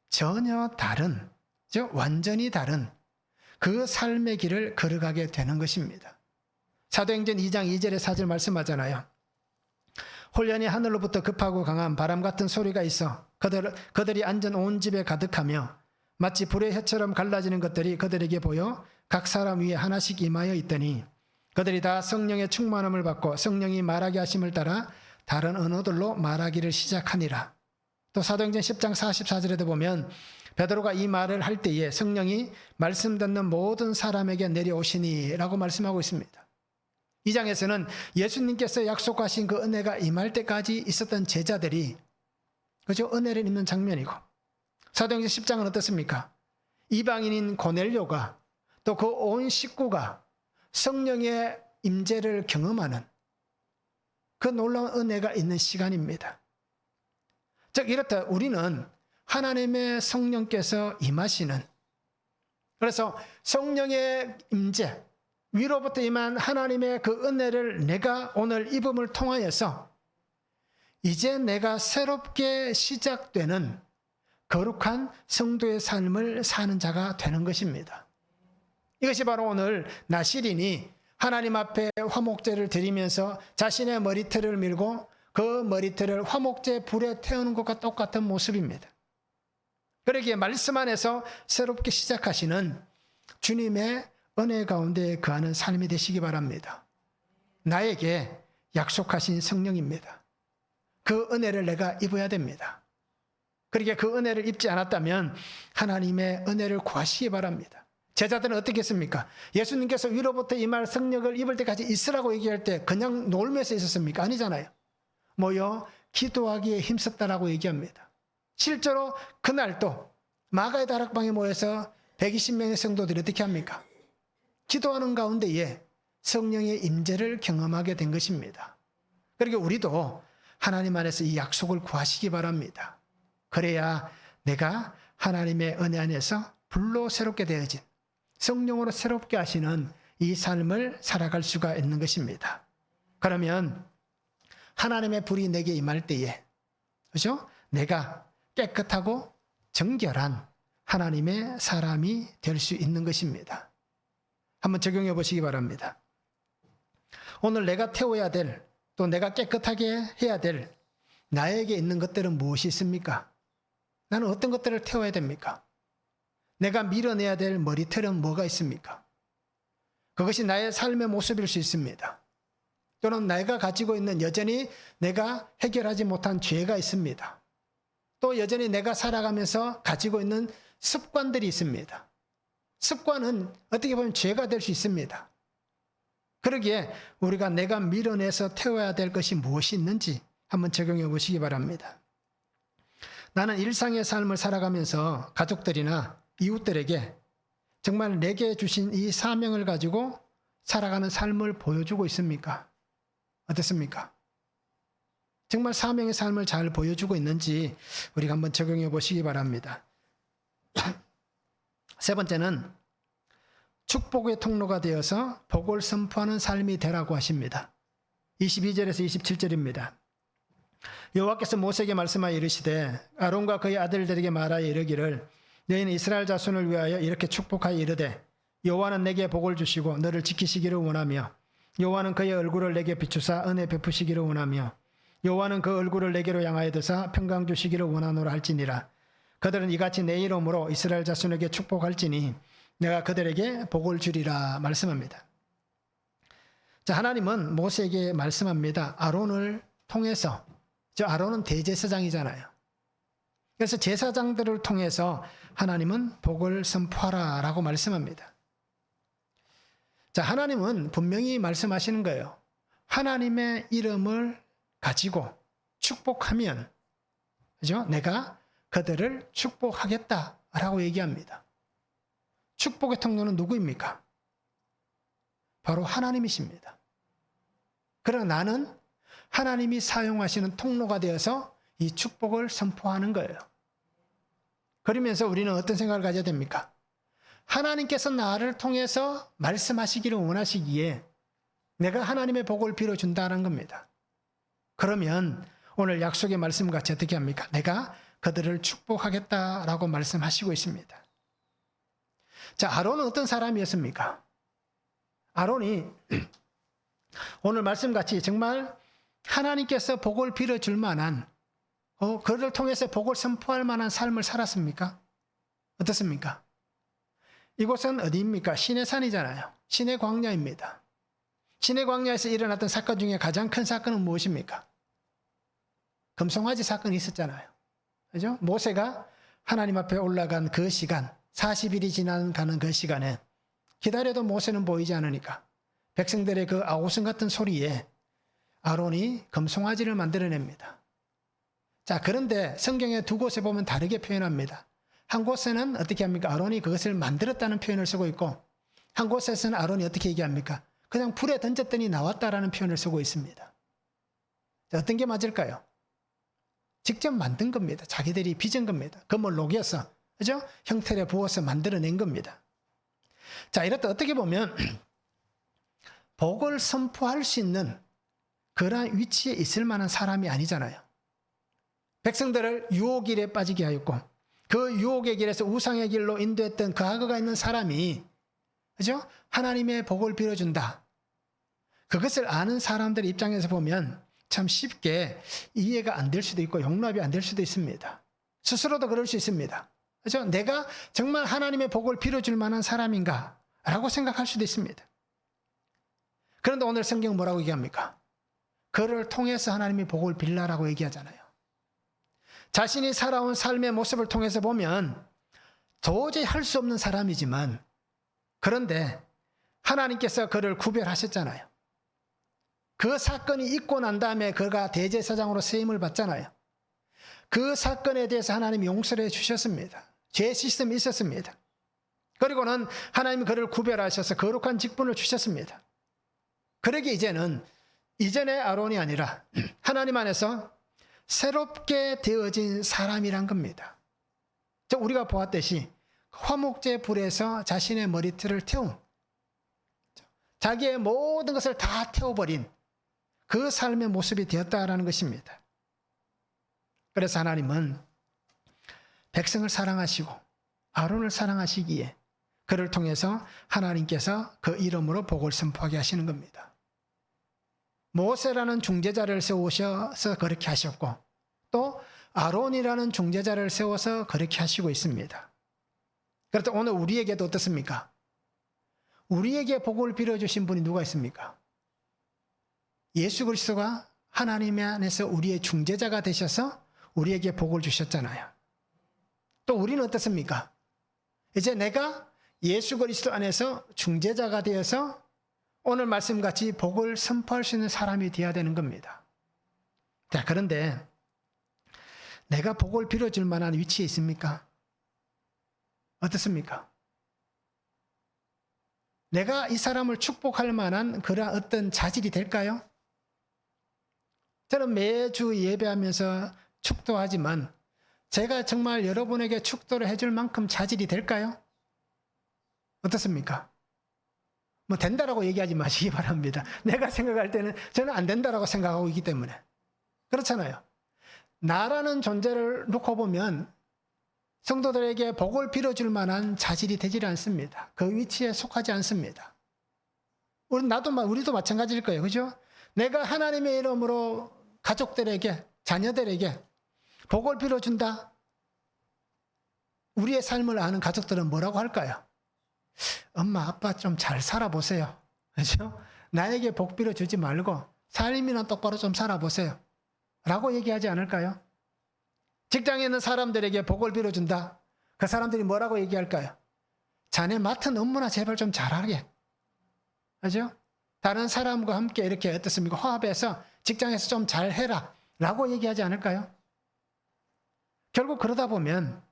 전혀 다른, 완전히 다른 그 삶의 길을 걸어가게 되는 것입니다. 사도행전 2장 2절의 4절 말씀하잖아요. 홀연히 하늘로부터 급하고 강한 바람 같은 소리가 있어 그들이 앉은 온 집에 가득하며 마치 불의 혀처럼 갈라지는 것들이 그들에게 보여 각 사람 위에 하나씩 임하여 있더니 그들이 다 성령의 충만함을 받고 성령이 말하게 하심을 따라 다른 언어들로 말하기를 시작하니라. 또 사도행전 10장 44절에도 보면 베드로가 이 말을 할 때에 성령이 말씀 듣는 모든 사람에게 내려오시니 라고 말씀하고 있습니다. 이 장에서는 예수님께서 약속하신 그 은혜가 임할 때까지 있었던 제자들이 그죠? 은혜를 입는 장면이고, 사도행전 10장은 어떻습니까? 이방인인 고넬료가 또 그 온 식구가 성령의 임재를 경험하는 그 놀라운 은혜가 있는 시간입니다. 즉 이렇다, 우리는 하나님의 성령께서 임하시는, 그래서 성령의 임재, 위로부터 임한 하나님의 그 은혜를 내가 오늘 입음을 통하여서 이제 내가 새롭게 시작되는 거룩한 성도의 삶을 사는 자가 되는 것입니다. 이것이 바로 오늘 나실인이 하나님 앞에 화목제를 드리면서 자신의 머리털을 밀고 그 머리털을 화목제 불에 태우는 것과 똑같은 모습입니다. 그러기에 말씀 안에서 새롭게 시작하시는 주님의 은혜 가운데 거하는 삶이 되시기 바랍니다. 나에게 약속하신 성령입니다. 그 은혜를 내가 입어야 됩니다. 그러기에 그 은혜를 입지 않았다면 하나님의 은혜를 구하시기 바랍니다. 제자들은 어떻게 했습니까? 예수님께서 위로부터 임할 성령을 입을 때까지 있으라고 얘기할 때 그냥 놀면서 있었습니까? 아니잖아요. 모여 기도하기에 힘썼다라고 얘기합니다. 실제로 그날도 마가의 다락방에 모여서 120명의 성도들이 어떻게 합니까? 기도하는 가운데에 성령의 임재를 경험하게 된 것입니다. 그러니까 우리도 하나님 안에서 이 약속을 구하시기 바랍니다. 그래야 내가 하나님의 은혜 안에서 불로 새롭게 되어진, 성령으로 새롭게 하시는 이 삶을 살아갈 수가 있는 것입니다. 그러면 하나님의 불이 내게 임할 때에, 그죠? 내가 깨끗하고 정결한 하나님의 사람이 될 수 있는 것입니다. 한번 적용해 보시기 바랍니다. 오늘 내가 태워야 될, 또 내가 깨끗하게 해야 될 나에게 있는 것들은 무엇이 있습니까? 나는 어떤 것들을 태워야 됩니까? 내가 밀어내야 될 머리털은 뭐가 있습니까? 그것이 나의 삶의 모습일 수 있습니다. 또는 내가 가지고 있는 여전히 내가 해결하지 못한 죄가 있습니다. 또 여전히 내가 살아가면서 가지고 있는 습관들이 있습니다. 습관은 어떻게 보면 죄가 될 수 있습니다. 그러기에 우리가 내가 밀어내서 태워야 될 것이 무엇이 있는지 한번 적용해 보시기 바랍니다. 나는 일상의 삶을 살아가면서 가족들이나 이웃들에게 정말 내게 주신 이 사명을 가지고 살아가는 삶을 보여주고 있습니까? 어떻습니까? 정말 사명의 삶을 잘 보여주고 있는지 우리가 한번 적용해 보시기 바랍니다. 세 번째는 축복의 통로가 되어서 복을 선포하는 삶이 되라고 하십니다. 22절에서 27절입니다. 여호와께서 모세에게 말씀하여 이르시되 아론과 그의 아들들에게 말하여 이르기를 너희는 이스라엘 자손을 위하여 이렇게 축복하여 이르되 여호와는 내게 복을 주시고 너를 지키시기를 원하며 여호와는 그의 얼굴을 내게 비추사 은혜 베푸시기를 원하며 여호와는 그 얼굴을 내게로 향하여 드사 평강 주시기를 원하노라 할지니라. 그들은 이같이 내 이름으로 이스라엘 자손에게 축복할지니 내가 그들에게 복을 주리라 말씀합니다. 자, 하나님은 모세에게 말씀합니다. 아론을 통해서, 저 아론은 대제사장이잖아요. 그래서 제사장들을 통해서 하나님은 복을 선포하라 라고 말씀합니다. 자, 하나님은 분명히 말씀하시는 거예요. 하나님의 이름을 가지고 축복하면, 그죠? 내가 그들을 축복하겠다라고 얘기합니다. 축복의 통로는 누구입니까? 바로 하나님이십니다. 그러나 나는 하나님이 사용하시는 통로가 되어서 이 축복을 선포하는 거예요. 그러면서 우리는 어떤 생각을 가져야 됩니까? 하나님께서 나를 통해서 말씀하시기를 원하시기에 내가 하나님의 복을 빌어준다는 겁니다. 그러면 오늘 약속의 말씀같이 어떻게 합니까? 내가 그들을 축복하겠다라고 말씀하시고 있습니다. 자, 아론은 어떤 사람이었습니까? 아론이 오늘 말씀같이 정말 하나님께서 복을 빌어줄 만한, 그를 통해서 복을 선포할 만한 삶을 살았습니까? 어떻습니까? 이곳은 어디입니까? 시내산이잖아요. 시내 광야입니다. 시내 광야에서 일어났던 사건 중에 가장 큰 사건은 무엇입니까? 금송아지 사건이 있었잖아요. 그죠? 모세가 하나님 앞에 올라간 그 시간, 40일이 지나가는 그 시간에 기다려도 모세는 보이지 않으니까 백성들의 그 아우성 같은 소리에 아론이 금송아지를 만들어냅니다. 자, 그런데 성경에 두 곳에 보면 다르게 표현합니다. 한 곳에는 어떻게 합니까? 아론이 그것을 만들었다는 표현을 쓰고 있고, 한 곳에서는 아론이 어떻게 얘기합니까? 그냥 불에 던졌더니 나왔다라는 표현을 쓰고 있습니다. 자, 어떤 게 맞을까요? 직접 만든 겁니다. 자기들이 빚은 겁니다. 금을 녹여서, 그죠? 형태를 부어서 만들어낸 겁니다. 자, 이렇다 어떻게 보면 복을 선포할 수 있는 그러한 위치에 있을 만한 사람이 아니잖아요. 백성들을 유혹의 길에 빠지게 하였고 그 유혹의 길에서 우상의 길로 인도했던 그 악어가 있는 사람이, 그죠? 하나님의 복을 빌어준다. 그것을 아는 사람들 입장에서 보면 참 쉽게 이해가 안 될 수도 있고 용납이 안 될 수도 있습니다. 스스로도 그럴 수 있습니다. 그죠? 내가 정말 하나님의 복을 빌어줄 만한 사람인가? 라고 생각할 수도 있습니다. 그런데 오늘 성경은 뭐라고 얘기합니까? 그를 통해서 하나님이 복을 빌라라고 얘기하잖아요. 자신이 살아온 삶의 모습을 통해서 보면 도저히 할 수 없는 사람이지만, 그런데 하나님께서 그를 구별하셨잖아요. 그 사건이 있고 난 다음에 그가 대제사장으로 세임을 받잖아요. 그 사건에 대해서 하나님이 용서를 해주셨습니다. 죄 시스템이 있었습니다. 그리고는 하나님이 그를 구별하셔서 거룩한 직분을 주셨습니다. 그러기 이제는 이전의 아론이 아니라 하나님 안에서 새롭게 되어진 사람이란 겁니다. 우리가 보았듯이 화목제 불에서 자신의 머리털을 태운, 자기의 모든 것을 다 태워버린 그 삶의 모습이 되었다라는 것입니다. 그래서 하나님은 백성을 사랑하시고 아론을 사랑하시기에 그를 통해서 하나님께서 그 이름으로 복을 선포하게 하시는 겁니다. 모세라는 중재자를 세우셔서 그렇게 하셨고 또 아론이라는 중재자를 세워서 그렇게 하시고 있습니다. 그래서 오늘 우리에게도 어떻습니까? 우리에게 복을 빌어주신 분이 누가 있습니까? 예수 그리스도가 하나님 안에서 우리의 중재자가 되셔서 우리에게 복을 주셨잖아요. 또 우리는 어떻습니까? 이제 내가 예수 그리스도 안에서 중재자가 되어서 오늘 말씀같이 복을 선포할 수 있는 사람이 되어야 되는 겁니다. 자, 그런데 내가 복을 빌어줄 만한 위치에 있습니까? 어떻습니까? 내가 이 사람을 축복할 만한 그런 어떤 자질이 될까요? 저는 매주 예배하면서 축도하지만 제가 정말 여러분에게 축도를 해줄 만큼 자질이 될까요? 어떻습니까? 뭐 된다라고 얘기하지 마시기 바랍니다. 내가 생각할 때는 저는 안 된다라고 생각하고 있기 때문에. 그렇잖아요. 나라는 존재를 놓고 보면 성도들에게 복을 빌어줄 만한 자질이 되질 않습니다. 그 위치에 속하지 않습니다. 우리도 마찬가지일 거예요. 그죠? 내가 하나님의 이름으로 가족들에게, 자녀들에게 복을 빌어준다. 우리의 삶을 아는 가족들은 뭐라고 할까요? 엄마, 아빠 좀 잘 살아보세요. 그죠? 나에게 복 빌어주지 말고 삶이나 똑바로 좀 살아보세요. 라고 얘기하지 않을까요? 직장에 있는 사람들에게 복을 빌어준다. 그 사람들이 뭐라고 얘기할까요? 자네 맡은 업무나 제발 좀 잘하게. 그죠? 다른 사람과 함께 이렇게 어떻습니까? 화합해서 직장에서 좀 잘해라. 라고 얘기하지 않을까요? 결국 그러다 보면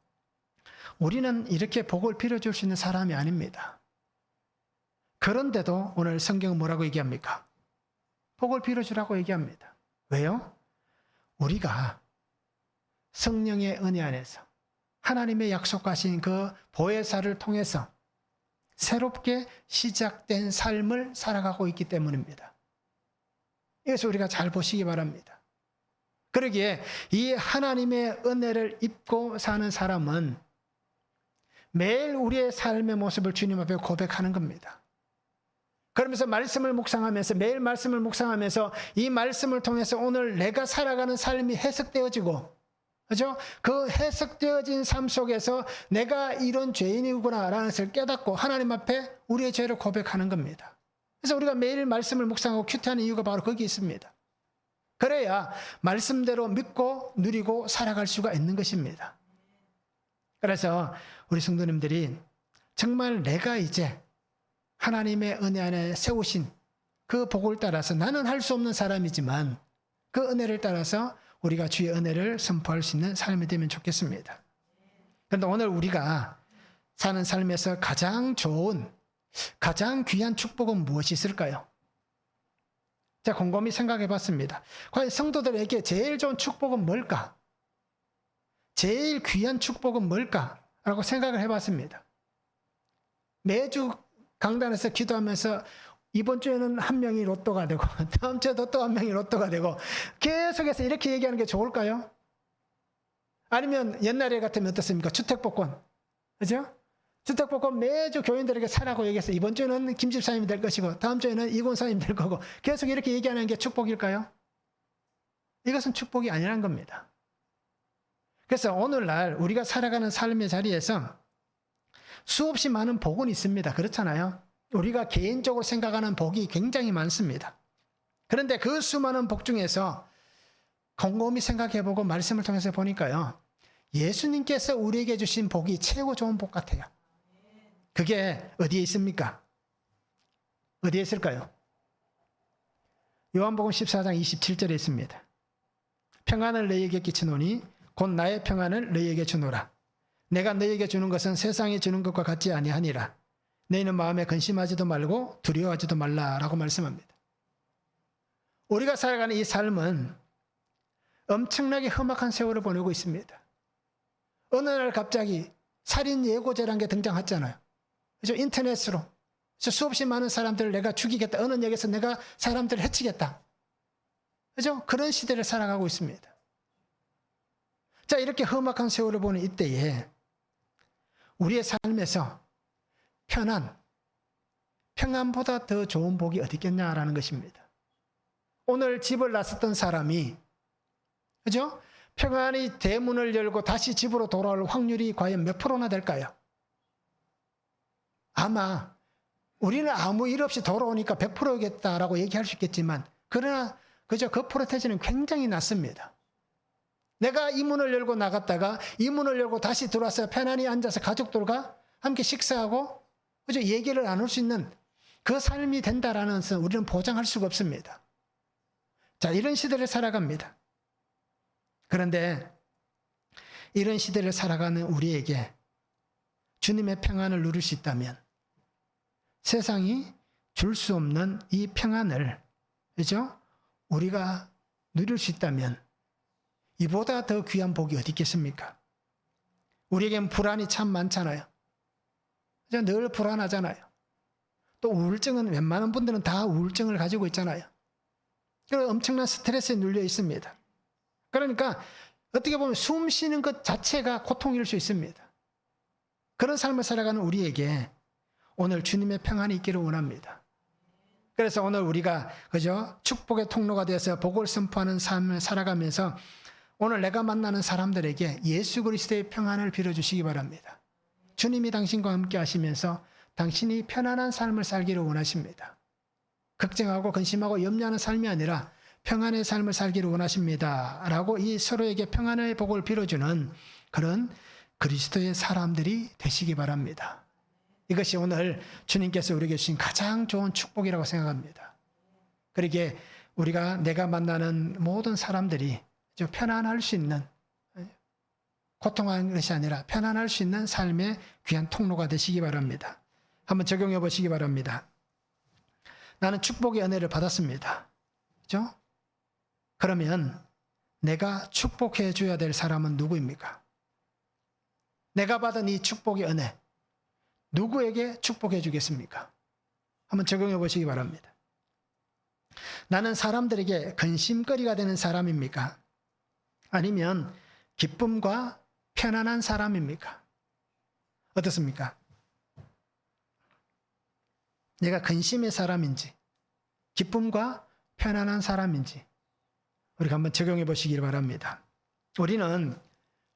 우리는 이렇게 복을 빌어줄 수 있는 사람이 아닙니다. 그런데도 오늘 성경은 뭐라고 얘기합니까? 복을 빌어주라고 얘기합니다. 왜요? 우리가 성령의 은혜 안에서 하나님의 약속하신 그 보혜사를 통해서 새롭게 시작된 삶을 살아가고 있기 때문입니다. 이것을 우리가 잘 보시기 바랍니다. 그러기에 이 하나님의 은혜를 입고 사는 사람은 매일 우리의 삶의 모습을 주님 앞에 고백하는 겁니다. 그러면서 말씀을 묵상하면서 매일 말씀을 묵상하면서 이 말씀을 통해서 오늘 내가 살아가는 삶이 해석되어지고, 그죠? 그 해석되어진 삶 속에서 내가 이런 죄인이구나라는 것을 깨닫고 하나님 앞에 우리의 죄를 고백하는 겁니다. 그래서 우리가 매일 말씀을 묵상하고 큐티하는 이유가 바로 거기 있습니다. 그래야 말씀대로 믿고 누리고 살아갈 수가 있는 것입니다. 그래서 우리 성도님들이 정말 내가 이제 하나님의 은혜 안에 세우신 그 복을 따라서 나는 할 수 없는 사람이지만 그 은혜를 따라서 우리가 주의 은혜를 선포할 수 있는 삶이 되면 좋겠습니다. 그런데 오늘 우리가 사는 삶에서 가장 좋은, 가장 귀한 축복은 무엇이 있을까요? 제가 곰곰이 생각해 봤습니다. 과연 성도들에게 제일 좋은 축복은 뭘까? 제일 귀한 축복은 뭘까? 라고 생각을 해봤습니다. 매주 강단에서 기도하면서 이번 주에는 한 명이 로또가 되고 다음 주에도 또 한 명이 로또가 되고 계속해서 이렇게 얘기하는 게 좋을까요? 아니면 옛날에 같으면 어떻습니까? 주택복권. 그죠? 주택복권 매주 교인들에게 사라고 얘기해서 이번 주에는 김 집사님이 될 것이고 다음 주에는 이 권사님이 될 거고 계속 이렇게 얘기하는 게 축복일까요? 이것은 축복이 아니란 겁니다. 그래서 오늘날 우리가 살아가는 삶의 자리에서 수없이 많은 복은 있습니다. 그렇잖아요. 우리가 개인적으로 생각하는 복이 굉장히 많습니다. 그런데 그 수많은 복 중에서 곰곰이 생각해보고 말씀을 통해서 보니까요. 예수님께서 우리에게 주신 복이 최고 좋은 복 같아요. 그게 어디에 있습니까? 어디에 있을까요? 요한복음 14장 27절에 있습니다. 평안을 너희에게 끼치노니 곧 나의 평안을 너희에게 주노라. 내가 너희에게 주는 것은 세상이 주는 것과 같지 아니하니라. 너희는 마음에 근심하지도 말고 두려워하지도 말라라고 말씀합니다. 우리가 살아가는 이 삶은 엄청나게 험악한 세월을 보내고 있습니다. 어느 날 갑자기 살인 예고죄라는 게 등장했잖아요. 그래서 인터넷으로 수없이 많은 사람들을 내가 죽이겠다. 어느 역에서 내가 사람들을 해치겠다. 그죠? 그런 시대를 살아가고 있습니다. 자, 이렇게 험악한 세월을 보는 이때에 우리의 삶에서 평안보다 더 좋은 복이 어디 있겠냐라는 것입니다. 오늘 집을 나섰던 사람이, 그죠? 평안히 대문을 열고 다시 집으로 돌아올 확률이 과연 몇 프로나 될까요? 아마 우리는 아무 일 없이 돌아오니까 100%겠다라고 얘기할 수 있겠지만, 그러나 그저 그 프로테지는 굉장히 낮습니다. 내가 이 문을 열고 나갔다가 이 문을 열고 다시 들어와서 편안히 앉아서 가족들과 함께 식사하고 그저 얘기를 나눌 수 있는 그 삶이 된다라는 것은 우리는 보장할 수가 없습니다. 자, 이런 시대를 살아갑니다. 그런데 이런 시대를 살아가는 우리에게 주님의 평안을 누릴 수 있다면, 세상이 줄 수 없는 이 평안을, 그죠? 우리가 누릴 수 있다면 이보다 더 귀한 복이 어디 있겠습니까? 우리에겐 불안이 참 많잖아요. 그죠? 늘 불안하잖아요. 또 우울증은, 웬만한 분들은 다 우울증을 가지고 있잖아요. 그래서 엄청난 스트레스에 눌려 있습니다. 그러니까 어떻게 보면 숨 쉬는 것 자체가 고통일 수 있습니다. 그런 삶을 살아가는 우리에게 오늘 주님의 평안이 있기를 원합니다. 그래서 오늘 우리가, 그죠? 축복의 통로가 되어서 복을 선포하는 삶을 살아가면서 오늘 내가 만나는 사람들에게 예수 그리스도의 평안을 빌어주시기 바랍니다. 주님이 당신과 함께 하시면서 당신이 편안한 삶을 살기를 원하십니다. 걱정하고 근심하고 염려하는 삶이 아니라 평안의 삶을 살기를 원하십니다. 라고 이 서로에게 평안의 복을 빌어주는 그런 그리스도의 사람들이 되시기 바랍니다. 이것이 오늘 주님께서 우리에게 주신 가장 좋은 축복이라고 생각합니다. 그러기에 우리가, 내가 만나는 모든 사람들이 편안할 수 있는, 고통하는 것이 아니라 편안할 수 있는 삶의 귀한 통로가 되시기 바랍니다. 한번 적용해 보시기 바랍니다. 나는 축복의 은혜를 받았습니다. 그렇죠? 그러면 내가 축복해 줘야 될 사람은 누구입니까? 내가 받은 이 축복의 은혜, 누구에게 축복해 주겠습니까? 한번 적용해 보시기 바랍니다. 나는 사람들에게 근심거리가 되는 사람입니까? 아니면 기쁨과 편안한 사람입니까? 어떻습니까? 내가 근심의 사람인지 기쁨과 편안한 사람인지 우리가 한번 적용해 보시기 바랍니다. 우리는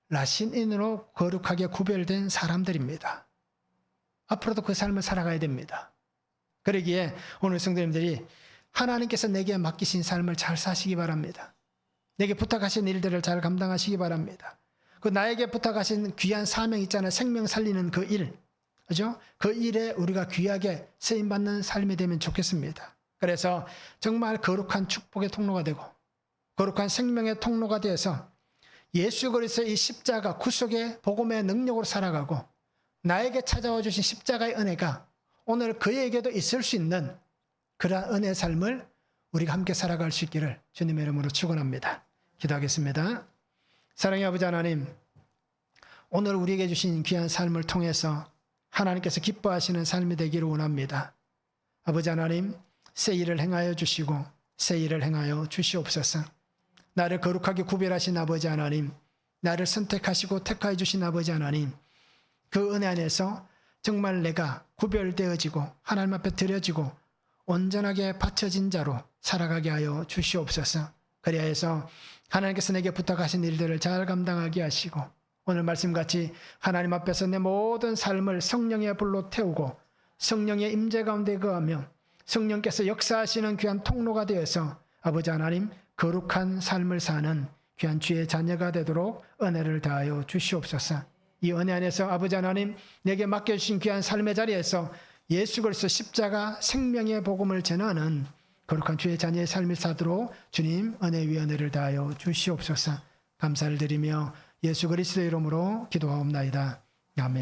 라신인으로 거룩하게 구별된 사람들입니다. 앞으로도 그 삶을 살아가야 됩니다. 그러기에 오늘 성도님들이 하나님께서 내게 맡기신 삶을 잘 사시기 바랍니다. 내게 부탁하신 일들을 잘 감당하시기 바랍니다. 그 나에게 부탁하신 귀한 사명 있잖아요. 생명 살리는 그 일, 그죠? 그 일에 우리가 귀하게 쓰임받는 삶이 되면 좋겠습니다. 그래서 정말 거룩한 축복의 통로가 되고 거룩한 생명의 통로가 되어서 예수 그리스도의 이 십자가 구속의 복음의 능력으로 살아가고 나에게 찾아와 주신 십자가의 은혜가 오늘 그에게도 있을 수 있는 그러한 은혜의 삶을 우리가 함께 살아갈 수 있기를 주님의 이름으로 축원합니다. 기도하겠습니다. 사랑의 아버지 하나님, 오늘 우리에게 주신 귀한 삶을 통해서 하나님께서 기뻐하시는 삶이 되기를 원합니다. 아버지 하나님, 새 일을 행하여 주시고 새 일을 행하여 주시옵소서. 나를 거룩하게 구별하신 아버지 하나님, 나를 선택하시고 택하여 주신 아버지 하나님, 그 은혜 안에서 정말 내가 구별되어지고 하나님 앞에 드려지고 온전하게 바쳐진 자로 살아가게 하여 주시옵소서. 그리하여서 하나님께서 내게 부탁하신 일들을 잘 감당하게 하시고 오늘 말씀같이 하나님 앞에서 내 모든 삶을 성령의 불로 태우고 성령의 임재 가운데 거하며 성령께서 역사하시는 귀한 통로가 되어서 아버지 하나님 거룩한 삶을 사는 귀한 주의 자녀가 되도록 은혜를 다하여 주시옵소서. 이 은혜 안에서 아버지 하나님 내게 맡겨주신 귀한 삶의 자리에서 예수 그리스도 십자가 생명의 복음을 전하는 거룩한 주의 자녀의 삶을 사도록 주님 은혜 위 은혜를 다하여 주시옵소서. 감사를 드리며 예수 그리스도의 이름으로 기도하옵나이다. 아멘.